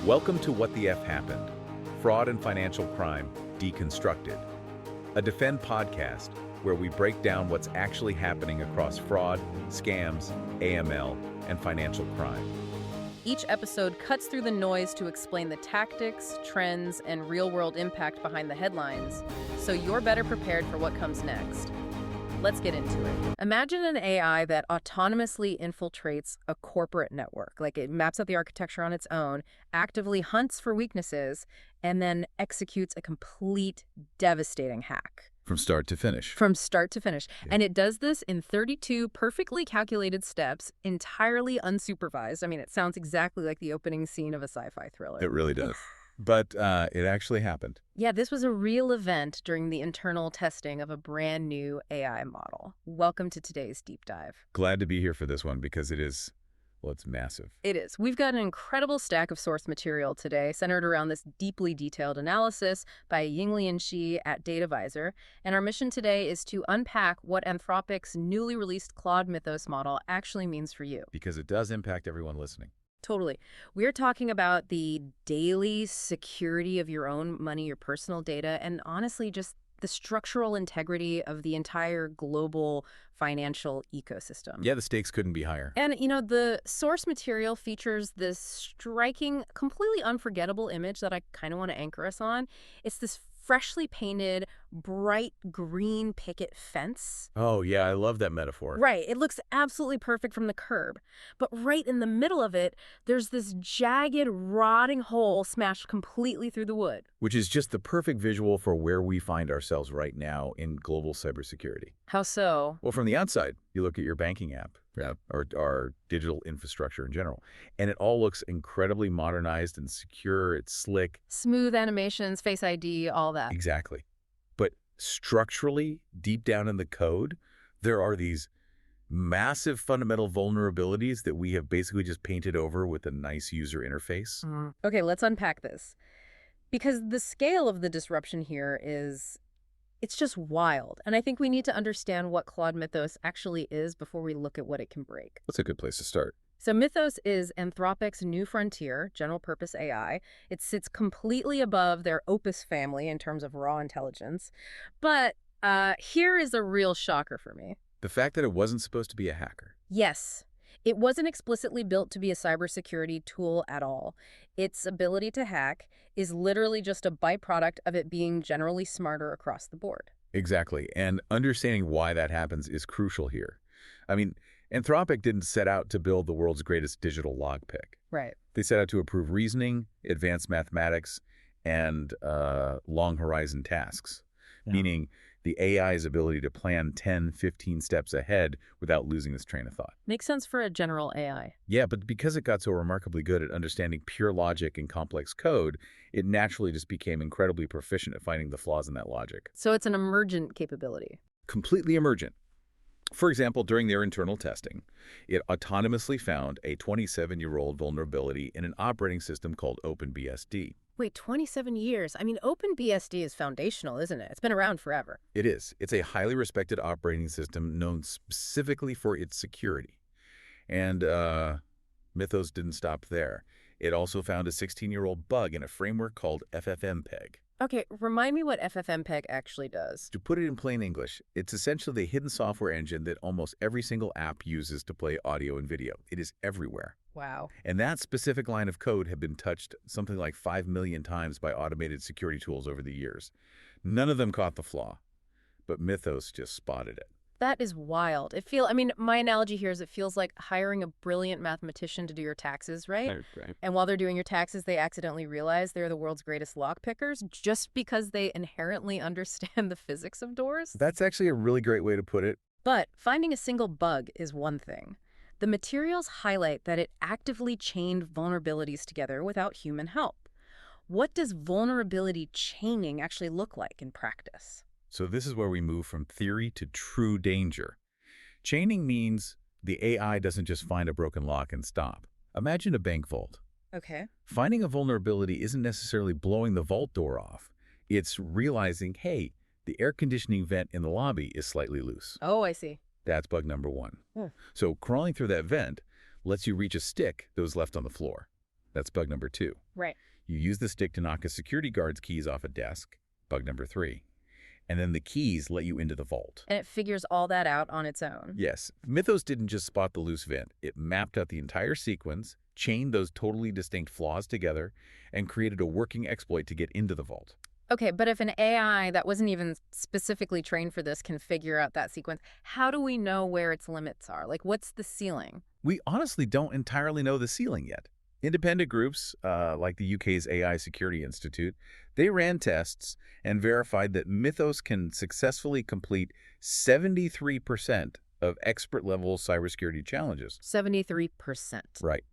Welcome to What the F Happened, Fraud and Financial Crime Deconstructed, a Defend podcast where we break down what's actually happening across fraud, scams, AML, and financial crime. Each episode cuts through the noise to explain the tactics, trends, and real-world impact behind the headlines, so you're better prepared for what comes next. Let's get into it. Imagine an AI that autonomously infiltrates a corporate network. Like, it maps out the architecture on its own, actively hunts for weaknesses, and then executes a complete, devastating hack. From start to finish. From start to finish. Yeah. And it does this in 32 perfectly calculated steps, entirely unsupervised. I mean, it sounds exactly like the opening scene of a sci-fi thriller. It really does. But it actually happened. Yeah, this was a real event during the internal testing of a brand new AI model. Welcome to today's deep dive. Glad to be here for this one because it is, well, it's massive. It is. We've got an incredible stack of source material today centered around this deeply detailed analysis by Yinglian Shi at DataVisor. And our mission today is to unpack what Anthropic's newly released Claude Mythos model actually means for you. Because it does impact everyone listening. Totally. We're talking about the daily security of your own money, your personal data, and honestly, just the structural integrity of the entire global financial ecosystem. Yeah, the stakes couldn't be higher. And, you know, the source material features this striking, completely unforgettable image that I kind of want to anchor us on. It's this freshly painted, bright green picket fence. Oh, yeah, I love that metaphor. Right. It looks absolutely perfect from the curb. But right in the middle of it, there's this jagged, rotting hole smashed completely through the wood. Which is just the perfect visual for where we find ourselves right now in global cybersecurity. How so? Well, from the outside, you look at your banking app, or our digital infrastructure in general, and it all looks incredibly modernized and secure. It's slick. Smooth animations, Face ID, all that. Exactly. But structurally, deep down in the code, there are these massive fundamental vulnerabilities that we have basically just painted over with a nice user interface. Okay, let's unpack this. Because the scale of the disruption here it's just wild. And I think we need to understand what Claude Mythos actually is before we look at what it can break. That's a good place to start. So Mythos is Anthropic's new frontier, general-purpose AI. It sits completely above their Opus family in terms of raw intelligence. But here is a real shocker for me. The fact that it wasn't supposed to be a hacker. Yes. It wasn't explicitly built to be a cybersecurity tool at all. Its ability to hack is literally just a byproduct of it being generally smarter across the board. Exactly. And understanding why that happens is crucial here. I mean, Anthropic didn't set out to build the world's greatest digital lockpick. Right. They set out to improve reasoning, advanced mathematics, and long horizon tasks, meaning the AI's ability to plan 10, 15 steps ahead without losing this train of thought. Makes sense for a general AI. Yeah, but because it got so remarkably good at understanding pure logic and complex code, it naturally just became incredibly proficient at finding the flaws in that logic. So it's an emergent capability. Completely emergent. For example, during their internal testing, it autonomously found a 27-year-old vulnerability in an operating system called OpenBSD. Wait, 27 years? I mean, OpenBSD is foundational, isn't it? It's been around forever. It is. It's a highly respected operating system known specifically for its security. And Mythos didn't stop there. It also found a 16-year-old bug in a framework called FFmpeg. Okay, remind me what FFmpeg actually does. To put it in plain English, it's essentially the hidden software engine that almost every single app uses to play audio and video. It is everywhere. Wow. And that specific line of code had been touched something like 5 million times by automated security tools over the years. None of them caught the flaw, but Mythos just spotted it. That is wild. My analogy here is it feels like hiring a brilliant mathematician to do your taxes, right? Right. And while they're doing your taxes, they accidentally realize they're the world's greatest lock pickers just because they inherently understand the physics of doors. That's actually a really great way to put it. But finding a single bug is one thing. The materials highlight that it actively chained vulnerabilities together without human help. What does vulnerability chaining actually look like in practice? So this is where we move from theory to true danger. Chaining means the AI doesn't just find a broken lock and stop. Imagine a bank vault. Okay. Finding a vulnerability isn't necessarily blowing the vault door off. It's realizing, hey, the air conditioning vent in the lobby is slightly loose. Oh, I see. That's bug number one. Hmm. So crawling through that vent lets you reach a stick that was left on the floor. That's bug number 2. Right. You use the stick to knock a security guard's keys off a desk. Bug number 3. And then the keys let you into the vault. And it figures all that out on its own. Yes. Mythos didn't just spot the loose vent. It mapped out the entire sequence, chained those totally distinct flaws together, and created a working exploit to get into the vault. Okay, but if an AI that wasn't even specifically trained for this can figure out that sequence, how do we know where its limits are? Like, what's the ceiling? We honestly don't entirely know the ceiling yet. Independent groups, like the UK's AI Security Institute, they ran tests and verified that Mythos can successfully complete 73% of expert-level cybersecurity challenges. 73%. Right.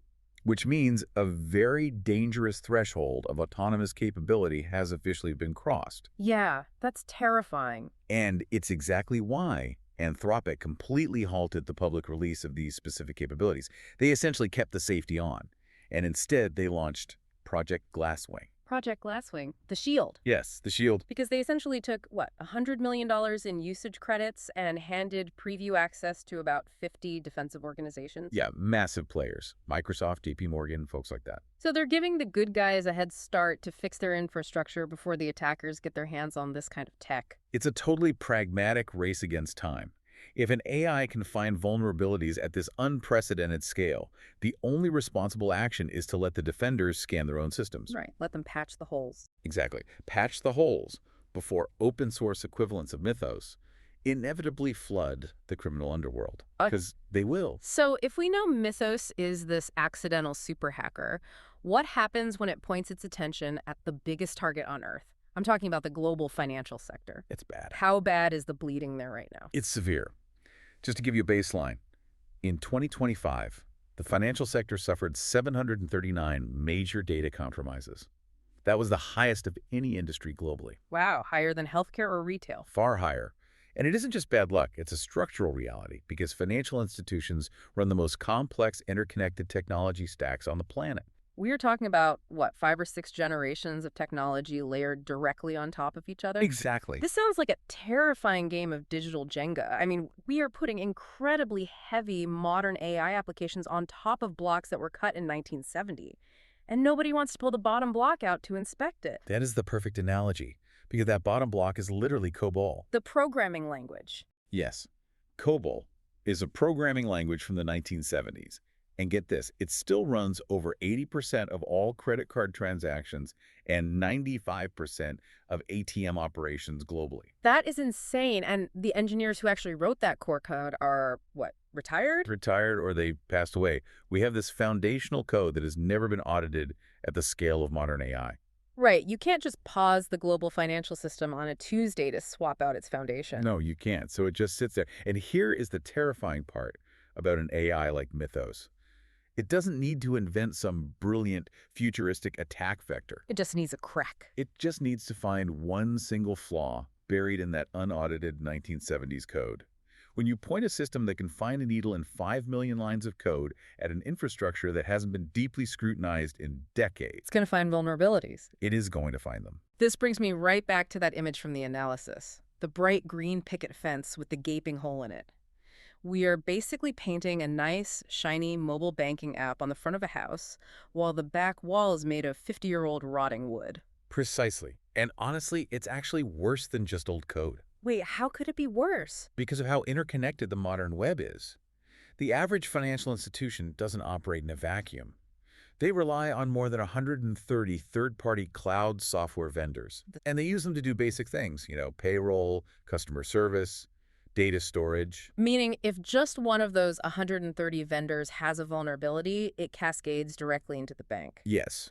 Which means a very dangerous threshold of autonomous capability has officially been crossed. Yeah, that's terrifying. And it's exactly why Anthropic completely halted the public release of these specific capabilities. They essentially kept the safety on, and instead they launched Project Glasswing. Project Glasswing, the shield. Yes, the shield. Because they essentially took, what, $100 million in usage credits and handed preview access to about 50 defensive organizations? Yeah, massive players. Microsoft, JP Morgan, folks like that. So they're giving the good guys a head start to fix their infrastructure before the attackers get their hands on this kind of tech. It's a totally pragmatic race against time. If an AI can find vulnerabilities at this unprecedented scale, the only responsible action is to let the defenders scan their own systems. Right, let them patch the holes. Exactly. Patch the holes before open-source equivalents of Mythos inevitably flood the criminal underworld. Because they will. So if we know Mythos is this accidental super hacker, what happens when it points its attention at the biggest target on Earth? I'm talking about the global financial sector. It's bad. How bad is the bleeding there right now? It's severe. Just to give you a baseline, in 2025, the financial sector suffered 739 major data compromises. That was the highest of any industry globally. Wow, higher than healthcare or retail. Far higher. And it isn't just bad luck, it's a structural reality because financial institutions run the most complex interconnected technology stacks on the planet. We are talking about, what, 5 or 6 generations of technology layered directly on top of each other? Exactly. This sounds like a terrifying game of digital Jenga. I mean, we are putting incredibly heavy modern AI applications on top of blocks that were cut in 1970. And nobody wants to pull the bottom block out to inspect it. That is the perfect analogy, because that bottom block is literally COBOL. The programming language. Yes. COBOL is a programming language from the 1970s. And get this, it still runs over 80% of all credit card transactions and 95% of ATM operations globally. That is insane. And the engineers who actually wrote that core code are, what, retired? Retired or they passed away. We have this foundational code that has never been audited at the scale of modern AI. Right. You can't just pause the global financial system on a Tuesday to swap out its foundation. No, you can't. So it just sits there. And here is the terrifying part about an AI like Mythos. It doesn't need to invent some brilliant, futuristic attack vector. It just needs a crack. It just needs to find one single flaw buried in that unaudited 1970s code. When you point a system that can find a needle in 5 million lines of code at an infrastructure that hasn't been deeply scrutinized in decades, It's going to find vulnerabilities. it is going to find them. This brings me right back to that image from the analysis. The bright green picket fence with the gaping hole in it. We are basically painting a nice, shiny mobile banking app on the front of a house, while the back wall is made of 50-year-old rotting wood. Precisely. And honestly, it's actually worse than just old code. Wait, how could it be worse? Because of how interconnected the modern web is. The average financial institution doesn't operate in a vacuum. They rely on more than 130 third-party cloud software vendors. And they use them to do basic things, payroll, customer service, data storage. Meaning, if just one of those 130 vendors has a vulnerability, it cascades directly into the bank. Yes.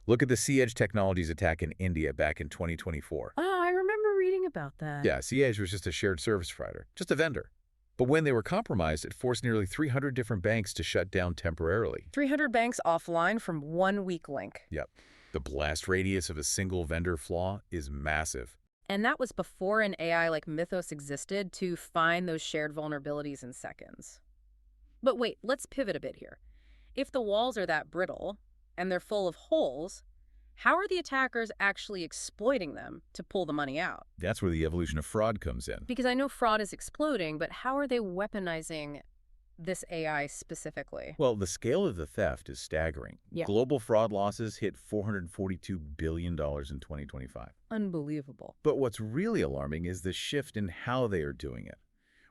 Look at the Siege Technologies attack in India back in 2024. Oh, I remember reading about that. Yeah, Siege was just a shared service provider, just a vendor. But when they were compromised, it forced nearly 300 different banks to shut down temporarily. 300 banks offline from one weak link. Yep. The blast radius of a single vendor flaw is massive. And that was before an AI like Mythos existed to find those shared vulnerabilities in seconds. But wait, let's pivot a bit here. If the walls are that brittle, and they're full of holes, how are the attackers actually exploiting them to pull the money out? That's where the evolution of fraud comes in. Because I know fraud is exploding, but how are they weaponizing this AI specifically? Well, the scale of the theft is staggering. Yeah. Global fraud losses hit $442 billion in 2025. Unbelievable. But what's really alarming is the shift in how they are doing it.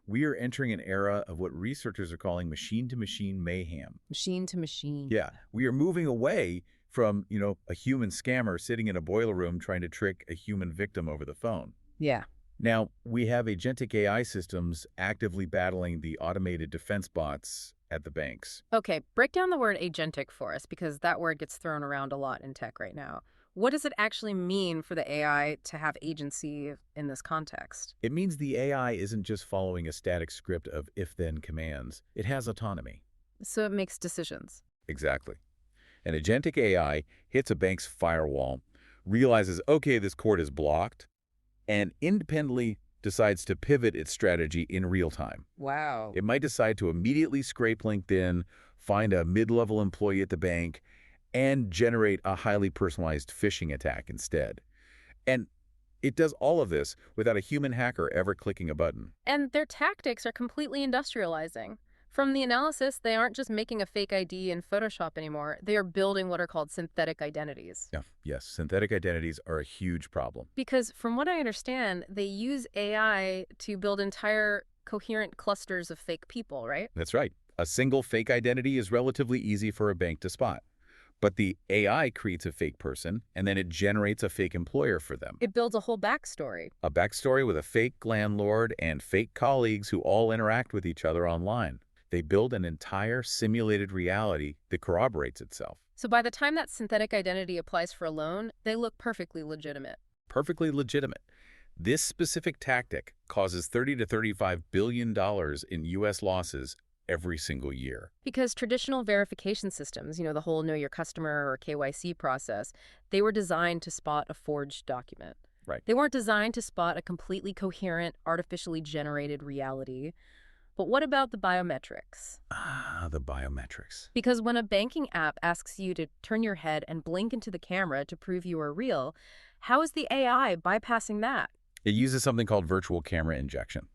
We are entering an era of what researchers are calling machine-to-machine mayhem. Machine to machine. Yeah, we are moving away from, a human scammer sitting in a boiler room trying to trick a human victim over the phone. Yeah. Now, we have agentic AI systems actively battling the automated defense bots at the banks. Okay, break down the word agentic for us, because that word gets thrown around a lot in tech right now. What does it actually mean for the AI to have agency in this context? It means the AI isn't just following a static script of if-then commands. It has autonomy. So it makes decisions. Exactly. An agentic AI hits a bank's firewall, realizes, okay, this cord is blocked, and independently decides to pivot its strategy in real time. Wow. It might decide to immediately scrape LinkedIn, find a mid-level employee at the bank, and generate a highly personalized phishing attack instead. And it does all of this without a human hacker ever clicking a button. And their tactics are completely industrializing. From the analysis, they aren't just making a fake ID in Photoshop anymore. They are building what are called synthetic identities. Yeah, yes, synthetic identities are a huge problem. Because from what I understand, they use AI to build entire coherent clusters of fake people, right? That's right. A single fake identity is relatively easy for a bank to spot. But the AI creates a fake person, and then it generates a fake employer for them. It builds a whole backstory. A backstory with a fake landlord and fake colleagues who all interact with each other online. They build an entire simulated reality that corroborates itself. So by the time that synthetic identity applies for a loan, they look perfectly legitimate. Perfectly legitimate. This specific tactic causes $30 to $35 billion in U.S. losses every single year. Because traditional verification systems, the whole know your customer or KYC process, they were designed to spot a forged document. Right. They weren't designed to spot a completely coherent, artificially generated reality. But what about the biometrics? The biometrics. Because when a banking app asks you to turn your head and blink into the camera to prove you are real, how is the AI bypassing that? It uses something called virtual camera injection.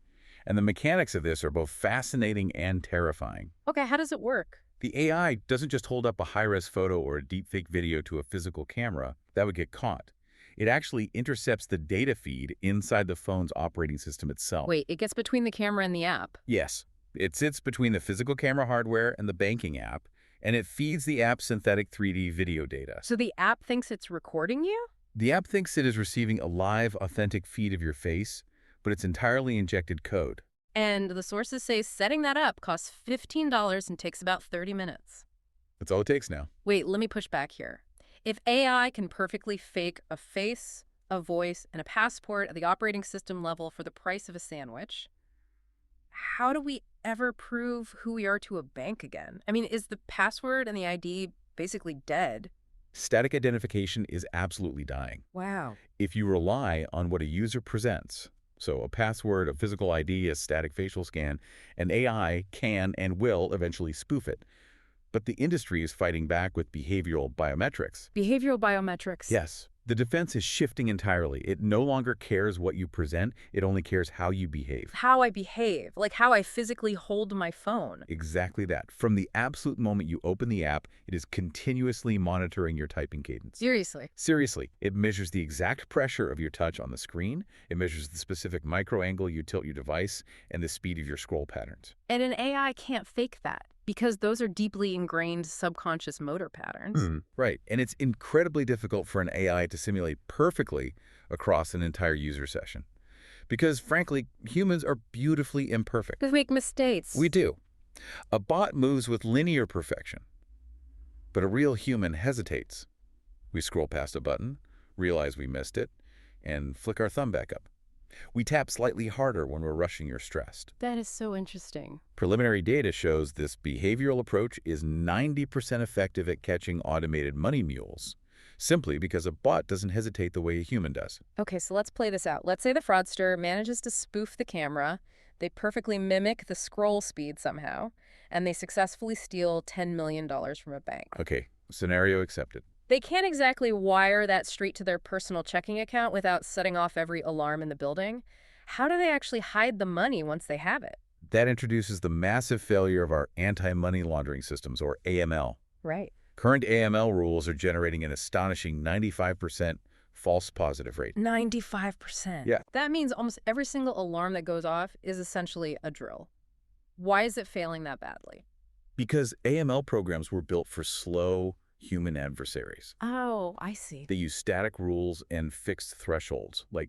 And the mechanics of this are both fascinating and terrifying. Okay, how does it work? The AI doesn't just hold up a high-res photo or a deepfake video to a physical camera. That would get caught. It actually intercepts the data feed inside the phone's operating system itself. Wait, it gets between the camera and the app? Yes. It sits between the physical camera hardware and the banking app, and it feeds the app's synthetic 3D video data. So the app thinks it's recording you? The app thinks it is receiving a live, authentic feed of your face, but it's entirely injected code. And the sources say setting that up costs $15 and takes about 30 minutes. That's all it takes now. Wait, let me push back here. If AI can perfectly fake a face, a voice, and a passport at the operating system level for the price of a sandwich, how do we ever prove who we are to a bank again? I mean, is the password and the ID basically dead? Static identification is absolutely dying. Wow. If you rely on what a user presents, so a password, a physical ID, a static facial scan, an AI can and will eventually spoof it. But the industry is fighting back with behavioral biometrics. Behavioral biometrics? Yes. The defense is shifting entirely. It no longer cares what you present. It only cares how you behave. How I behave, like how I physically hold my phone. Exactly that. From the absolute moment you open the app, it is continuously monitoring your typing cadence. Seriously? Seriously. It measures the exact pressure of your touch on the screen. It measures the specific micro angle you tilt your device and the speed of your scroll patterns. And an AI can't fake that, because those are deeply ingrained subconscious motor patterns. Right. And it's incredibly difficult for an AI to simulate perfectly across an entire user session. Because, frankly, humans are beautifully imperfect. We make mistakes. We do. A bot moves with linear perfection, but a real human hesitates. We scroll past a button, realize we missed it, and flick our thumb back up. We tap slightly harder when we're rushing or stressed. That is so interesting. Preliminary data shows this behavioral approach is 90% effective at catching automated money mules, simply because a bot doesn't hesitate the way a human does. Okay, so let's play this out. Let's say the fraudster manages to spoof the camera, they perfectly mimic the scroll speed somehow, and they successfully steal $10 million from a bank. Okay, scenario accepted. They can't exactly wire that straight to their personal checking account without setting off every alarm in the building. How do they actually hide the money once they have it? That introduces the massive failure of our anti-money laundering systems, or AML. Right. Current AML rules are generating an astonishing 95% false positive rate. 95%. Yeah. That means almost every single alarm that goes off is essentially a drill. Why is it failing that badly? Because AML programs were built for slow human adversaries. Oh, I see. They use static rules and fixed thresholds, like,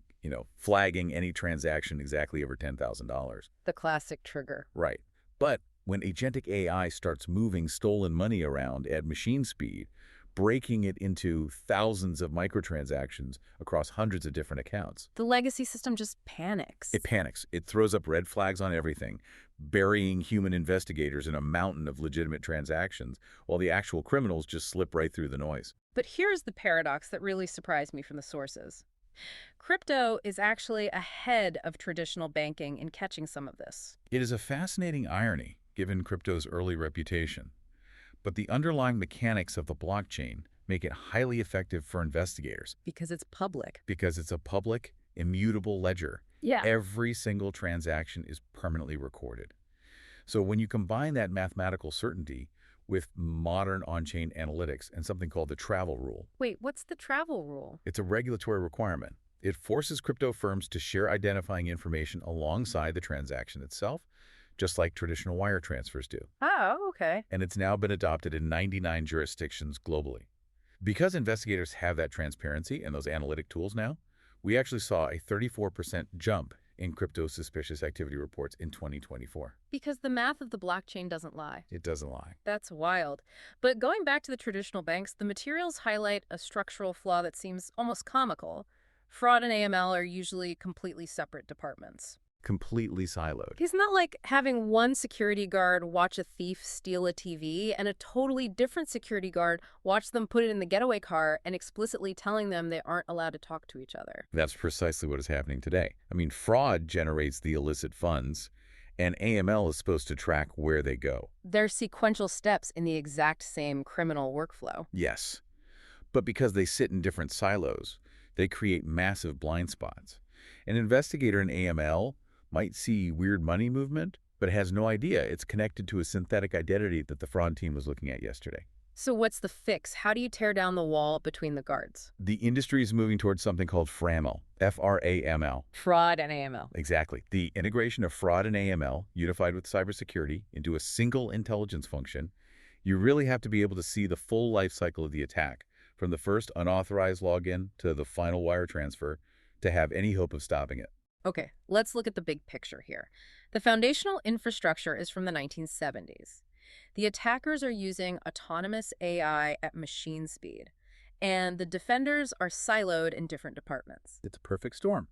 flagging any transaction exactly over $10,000. The classic trigger. Right. But when agentic AI starts moving stolen money around at machine speed, breaking it into thousands of microtransactions across hundreds of different accounts, The legacy system just panics. it panics. It throws up red flags on everything, burying human investigators in a mountain of legitimate transactions, while the actual criminals just slip right through the noise. But here's the paradox that really surprised me from the sources. Crypto is actually ahead of traditional banking in catching some of this. It is a fascinating irony, given crypto's early reputation. But the underlying mechanics of the blockchain make it highly effective for investigators Because it's public. because it's a public, immutable ledger. Yeah. Every single transaction is permanently recorded. So when you combine that mathematical certainty with modern on-chain analytics and something called the travel rule, Wait, what's the travel rule? it's a regulatory requirement. It forces crypto firms to share identifying information alongside the transaction itself, just like traditional wire transfers do. Oh, okay. And it's now been adopted in 99 jurisdictions globally. Because investigators have that transparency and those analytic tools now, we actually saw a 34% jump in crypto suspicious activity reports in 2024. Because the math of the blockchain doesn't lie. It doesn't lie. That's wild. But going back to the traditional banks, the materials highlight a structural flaw that seems almost comical. Fraud and AML are usually completely separate departments. Completely siloed. Isn't that like having one security guard watch a thief steal a TV and a totally different security guard watch them put it in the getaway car and explicitly telling them they aren't allowed to talk to each other? That's precisely what is happening today. I mean, fraud generates the illicit funds, and AML is supposed to track where they go. They're sequential steps in the exact same criminal workflow. Yes. But because they sit in different silos, they create massive blind spots. An investigator in AML might see weird money movement, but has no idea it's connected to a synthetic identity that the fraud team was looking at yesterday. So what's the fix? How do you tear down the wall between the guards? The industry is moving towards something called FRAML, F-R-A-M-L. Fraud and AML. Exactly. The integration of fraud and AML, unified with cybersecurity, into a single intelligence function. You really have to be able to see the full life cycle of the attack, from the first unauthorized login to the final wire transfer, to have any hope of stopping it. Okay, let's look at the big picture here. The foundational infrastructure is from the 1970s. The attackers are using autonomous AI at machine speed, and the defenders are siloed in different departments. It's a perfect storm.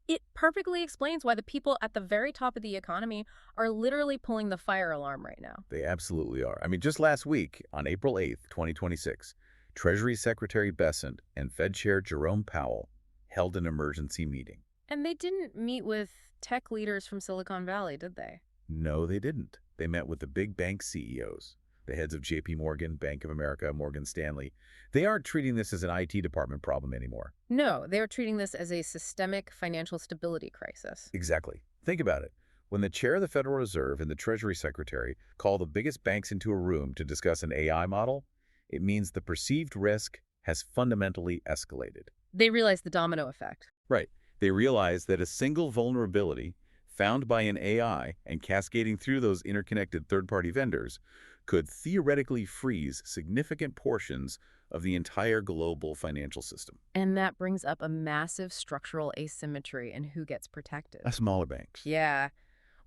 It perfectly explains why the people at the very top of the economy are literally pulling the fire alarm right now. They absolutely are. I mean, just last week, on April 8th, 2026, Treasury Secretary Bessent and Fed Chair Jerome Powell held an emergency meeting. And they didn't meet with tech leaders from Silicon Valley, did they? No, they didn't. They met with the big bank CEOs, the heads of JP Morgan, Bank of America, Morgan Stanley. They aren't treating this as an IT department problem anymore. No, they are treating this as a systemic financial stability crisis. Exactly. Think about it. When the chair of the Federal Reserve and the Treasury Secretary call the biggest banks into a room to discuss an AI model, it means the perceived risk has fundamentally escalated. They realize the domino effect. Right. They realize that a single vulnerability found by an AI and cascading through those interconnected third-party vendors could theoretically freeze significant portions of the entire global financial system. And that brings up a massive structural asymmetry in who gets protected. Smaller banks. Yeah.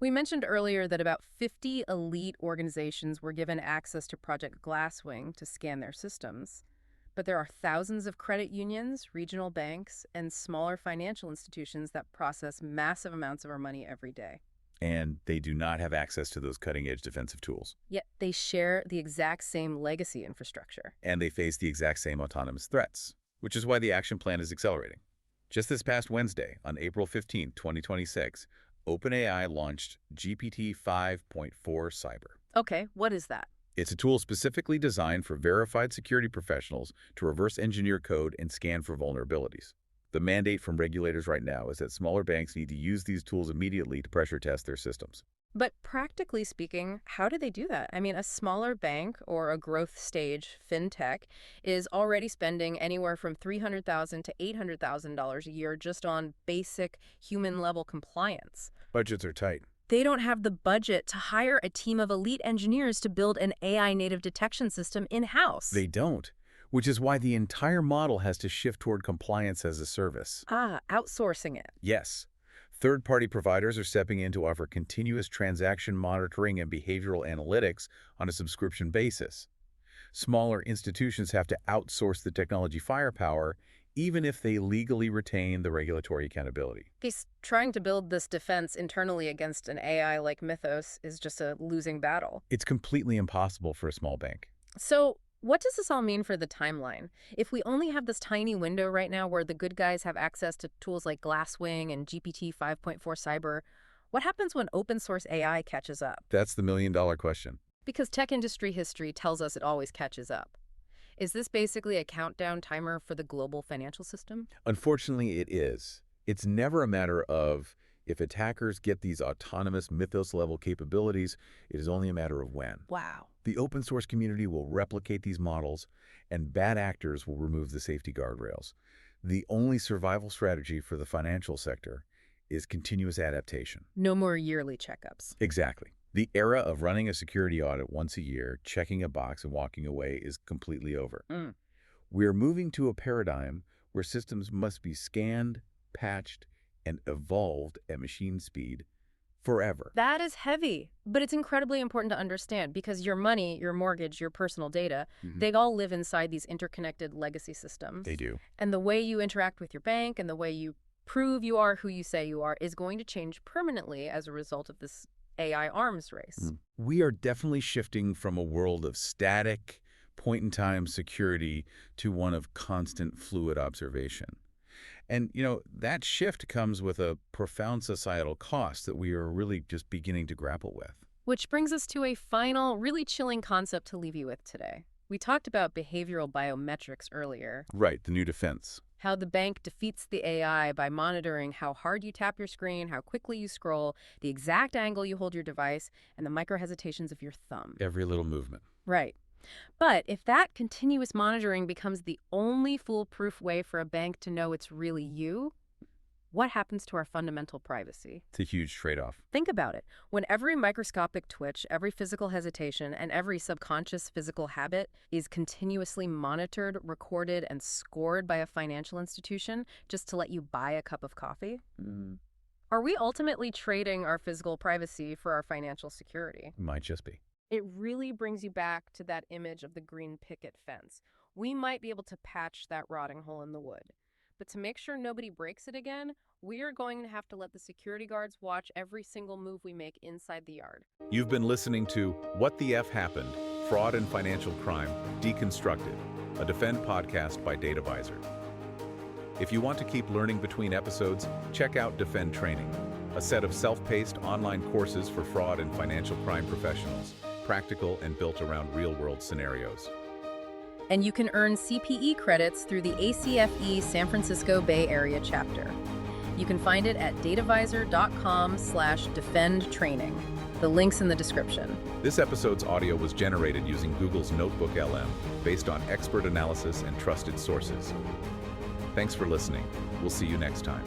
We mentioned earlier that about 50 elite organizations were given access to Project Glasswing to scan their systems. But there are thousands of credit unions, regional banks, and smaller financial institutions that process massive amounts of our money every day. And they do not have access to those cutting-edge defensive tools. Yet they share the exact same legacy infrastructure. And they face the exact same autonomous threats, which is why the action plan is accelerating. Just this past Wednesday, on April 15, 2026, OpenAI launched GPT 5.4 Cyber. Okay, what is that? It's a tool specifically designed for verified security professionals to reverse engineer code and scan for vulnerabilities. The mandate from regulators right now is that smaller banks need to use these tools immediately to pressure test their systems. But practically speaking, how do they do that? I mean, a smaller bank or a growth stage fintech is already spending anywhere from $300,000 to $800,000 a year just on basic human level compliance. Budgets are tight. They don't have the budget to hire a team of elite engineers to build an AI native detection system in-house. They don't, which is why the entire model has to shift toward compliance as a service. Outsourcing it. Yes. Third-party providers are stepping in to offer continuous transaction monitoring and behavioral analytics on a subscription basis. Smaller institutions have to outsource the technology firepower, even if they legally retain the regulatory accountability. He's trying to build this defense internally against an AI like Mythos is just a losing battle. It's completely impossible for a small bank. So what does this all mean for the timeline? If we only have this tiny window right now where the good guys have access to tools like Glasswing and GPT 5.4 Cyber, what happens when open source AI catches up? That's the million-dollar question. Because tech industry history tells us it always catches up. Is this basically a countdown timer for the global financial system? Unfortunately, it is. It's never a matter of if attackers get these autonomous Mythos-level capabilities, it is only a matter of when. Wow. The open source community will replicate these models, and bad actors will remove the safety guardrails. The only survival strategy for the financial sector is continuous adaptation. No more yearly checkups. Exactly. The era of running a security audit once a year, checking a box and walking away is completely over. We're moving to a paradigm where systems must be scanned, patched, and evolved at machine speed forever. That is heavy, but it's incredibly important to understand because your money, your mortgage, your personal data, they all live inside these interconnected legacy systems. They do. And the way you interact with your bank and the way you prove you are who you say you are is going to change permanently as a result of this AI arms race. We are definitely shifting from a world of static, point-in-time security to one of constant fluid observation. And, that shift comes with a profound societal cost that we are really just beginning to grapple with. Which brings us to a final, really chilling concept to leave you with today. We talked about behavioral biometrics earlier. Right, the new defense. How the bank defeats the AI by monitoring how hard you tap your screen, how quickly you scroll, the exact angle you hold your device, and the micro-hesitations of your thumb. Every little movement. Right. But if that continuous monitoring becomes the only foolproof way for a bank to know it's really you, what happens to our fundamental privacy? It's a huge trade-off. Think about it. When every microscopic twitch, every physical hesitation, and every subconscious physical habit is continuously monitored, recorded, and scored by a financial institution just to let you buy a cup of coffee, are we ultimately trading our physical privacy for our financial security? Might just be. It really brings you back to that image of the green picket fence. We might be able to patch that rotting hole in the wood. But to make sure nobody breaks it again, we are going to have to let the security guards watch every single move we make inside the yard. You've been listening to What the F Happened? Fraud and Financial Crime Deconstructed, a Defend podcast by DataVisor. If you want to keep learning between episodes, check out Defend Training, a set of self-paced online courses for fraud and financial crime professionals, practical and built around real-world scenarios. And you can earn CPE credits through the ACFE San Francisco Bay Area chapter. You can find it at datavisor.com/defendtraining. The link's in the description. This episode's audio was generated using Google's Notebook LM, based on expert analysis and trusted sources. Thanks for listening. We'll see you next time.